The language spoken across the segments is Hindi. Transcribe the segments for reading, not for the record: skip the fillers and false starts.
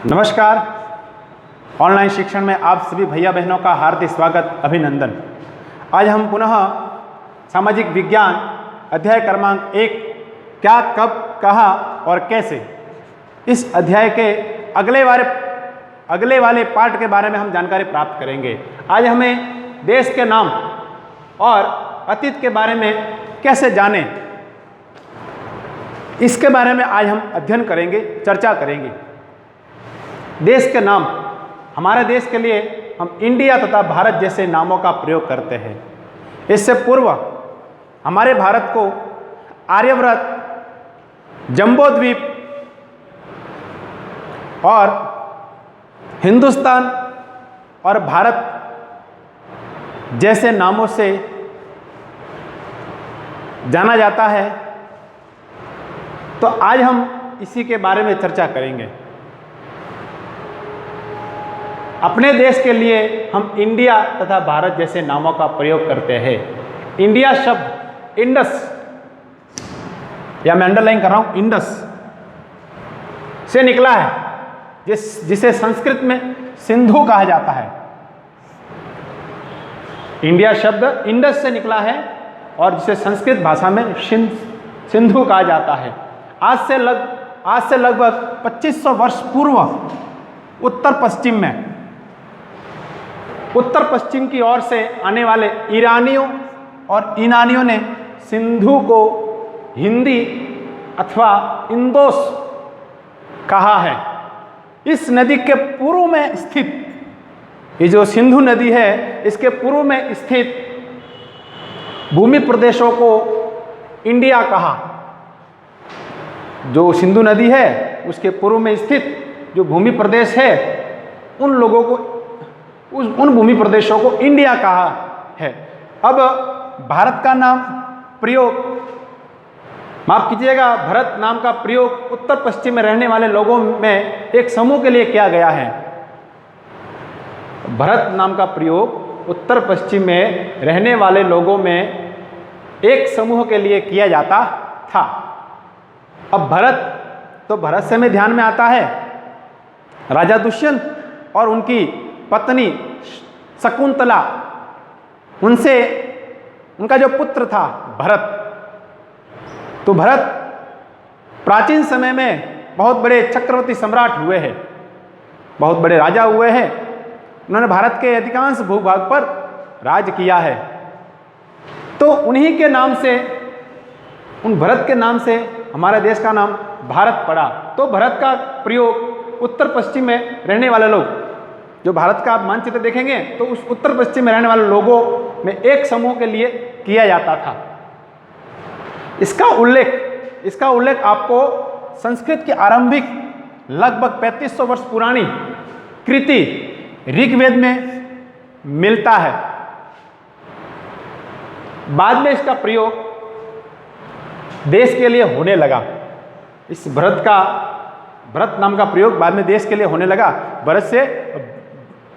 नमस्कार। ऑनलाइन शिक्षण में आप सभी भैया बहनों का हार्दिक स्वागत, अभिनंदन। आज हम पुनः सामाजिक विज्ञान अध्याय क्रमांक 1 क्या, कब, कहाँ और कैसे, इस अध्याय के अगले वाले पार्ट के बारे में हम जानकारी प्राप्त करेंगे। आज हमें देश के नाम और अतीत के बारे में कैसे जानें, इसके बारे में आज हम अध्ययन करेंगे, चर्चा करेंगे। देश के नाम, हमारे देश के लिए हम इंडिया तथा भारत जैसे नामों का प्रयोग करते हैं। इससे पूर्व हमारे भारत को आर्यव्रत, जम्बूद्वीप और हिंदुस्तान और भारत जैसे नामों से जाना जाता है। तो आज हम इसी के बारे में चर्चा करेंगे। अपने देश के लिए हम इंडिया तथा भारत जैसे नामों का प्रयोग करते हैं। इंडिया शब्द इंडस, या मैं अंडरलाइन कर रहा हूं, इंडस से निकला है, जिसे संस्कृत में सिंधु कहा जाता है। इंडिया शब्द इंडस से निकला है और जिसे संस्कृत भाषा में सिंधु कहा जाता है। आज से लगभग 2500 वर्ष पूर्व उत्तर पश्चिम की ओर से आने वाले ईरानियों और यूनानियों ने सिंधु को हिंदी अथवा इंदोस कहा है। इस नदी के पूर्व में स्थित ये जो सिंधु नदी है, इसके पूर्व में स्थित भूमि प्रदेशों को इंडिया कहा। जो सिंधु नदी है उसके पूर्व में स्थित जो भूमि प्रदेश है, उन लोगों को उन भूमि प्रदेशों को इंडिया कहा है। अब भारत का नाम प्रयोग, माफ कीजिएगा, भारत नाम का प्रयोग उत्तर पश्चिम में रहने वाले लोगों में एक समूह के लिए किया गया है। भारत नाम का प्रयोग उत्तर पश्चिम में रहने वाले लोगों में एक समूह के लिए किया जाता था। अब भरत से में ध्यान में आता है राजा दुष्यंत और उनकी पत्नी शकुंतला, उनका जो पुत्र था भरत। तो भरत प्राचीन समय में बहुत बड़े चक्रवर्ती सम्राट हुए हैं, बहुत बड़े राजा हुए हैं। उन्होंने भारत के अधिकांश भूभाग पर राज किया है। तो उन्हीं के नाम से, उन भरत के नाम से हमारे देश का नाम भारत पड़ा। तो भारत का प्रयोग उत्तर पश्चिम में रहने वाले लोग, जो भारत का आप मानचित्र देखेंगे तो उस उत्तर पश्चिम में रहने वाले लोगों में एक समूह के लिए किया जाता था। इसका उल्लेख आपको संस्कृत की आरंभिक लगभग 3500 वर्ष पुरानी कृति ऋग्वेद में मिलता है। बाद में इसका प्रयोग देश के लिए होने लगा। इस भरत नाम का प्रयोग बाद में देश के लिए होने लगा। भरत से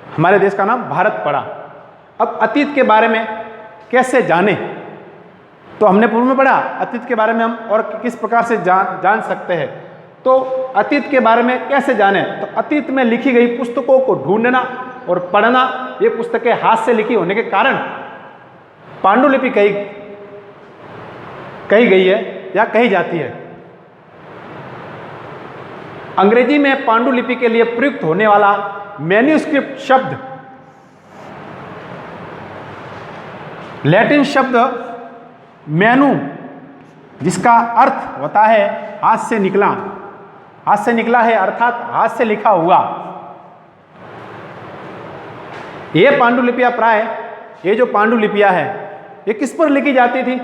हमारे देश का नाम भारत पड़ा। अब अतीत के बारे में कैसे जाने, तो हमने पूर्व में पढ़ा अतीत के बारे में हम और किस प्रकार से जान सकते हैं। तो अतीत के बारे में कैसे जाने, तो अतीत में लिखी गई पुस्तकों को ढूंढना और पढ़ना। ये पुस्तकें हाथ से लिखी होने के कारण पांडुलिपि कही गई है या कही जाती है। अंग्रेजी में पांडुलिपि के लिए प्रयुक्त होने वाला मैन्युस्क्रिप्ट शब्द लैटिन शब्द मैनू, जिसका अर्थ होता है हाथ से निकला है, अर्थात हाथ से लिखा हुआ। ये पांडुलिपियां ये जो पांडुलिपियां है, ये किस पर लिखी जाती थी?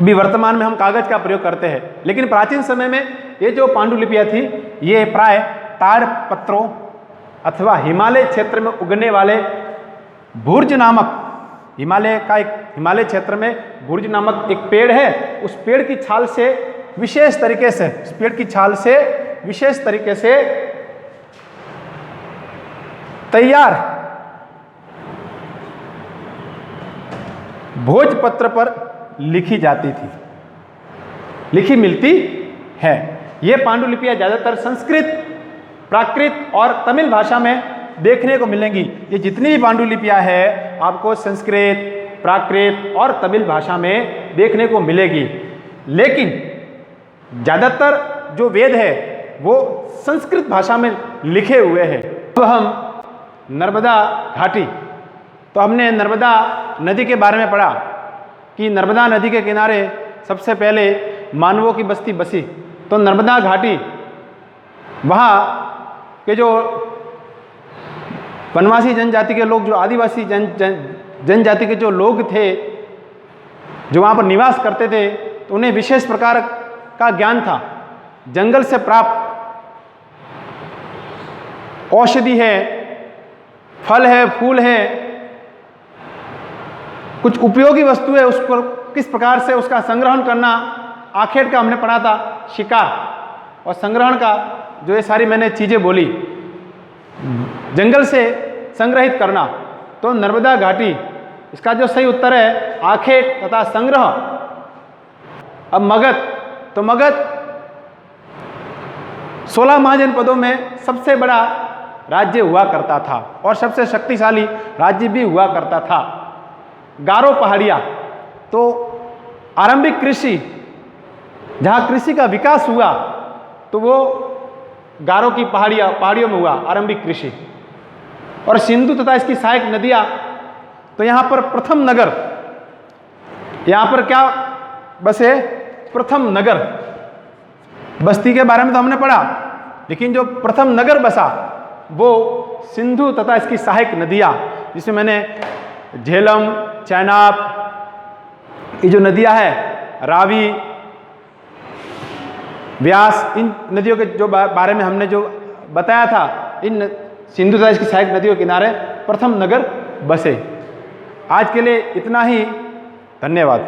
अभी वर्तमान में हम कागज का प्रयोग करते हैं, लेकिन प्राचीन समय में ये जो पांडुलिपियां थी, ये प्राय ताड़ पत्रों अथवा हिमालय क्षेत्र में उगने वाले भुर्ज नामक, हिमालय क्षेत्र में भुर्ज नामक एक पेड़ है, उस पेड़ की छाल से विशेष तरीके से तैयार भोजपत्र पर लिखी जाती थी, लिखी मिलती है। ये पांडुलिपियां ज़्यादातर संस्कृत प्राकृत और तमिल भाषा में देखने को मिलेंगी। ये जितनी भी पांडुलिपियाँ है आपको संस्कृत, प्राकृत और तमिल भाषा में देखने को मिलेगी। लेकिन ज़्यादातर जो वेद है वो संस्कृत भाषा में लिखे हुए हैं। तो हम नर्मदा घाटी, तो हमने नर्मदा नदी के बारे में पढ़ा कि नर्मदा नदी के किनारे सबसे पहले मानवों की बस्ती बसी। तो नर्मदा घाटी, वहाँ के जो वनवासी जनजाति के लोग, जो आदिवासी जनजाति के जो लोग थे जो वहाँ पर निवास करते थे, तो उन्हें विशेष प्रकार का ज्ञान था। जंगल से प्राप्त औषधि है, फल है, फूल है, कुछ उपयोगी वस्तु है, उसको किस प्रकार से उसका संग्रहण करना, आखेट का हमने पढ़ा था, शिकार और संग्रहण का, जो ये सारी मैंने चीज़ें बोली, जंगल से संग्रहित करना। तो नर्मदा घाटी, इसका जो सही उत्तर है आखेट तथा संग्रह। अब मगध, तो मगध 16 महाजनपदों में सबसे बड़ा राज्य हुआ करता था और सबसे शक्तिशाली राज्य भी हुआ करता था। गारो पहाड़ियाँ, तो आरंभिक कृषि, जहाँ कृषि का विकास हुआ तो वो गारो की पहाड़ियों में हुआ आरंभिक कृषि। और सिंधु तथा इसकी सहायक नदियाँ, तो यहाँ पर प्रथम नगर, यहाँ पर क्या बसे? प्रथम नगर। बस्ती के बारे में तो हमने पढ़ा, लेकिन जो प्रथम नगर बसा वो सिंधु तथा इसकी सहायक नदियाँ, जिसमें मैंने झेलम, चेनाब, ये जो नदियाँ हैं, रावी, व्यास, इन नदियों के जो बारे में हमने जो बताया था, इन सिंधु तथा इसकी सहायक नदियों के किनारे प्रथम नगर बसे। आज के लिए इतना ही, धन्यवाद।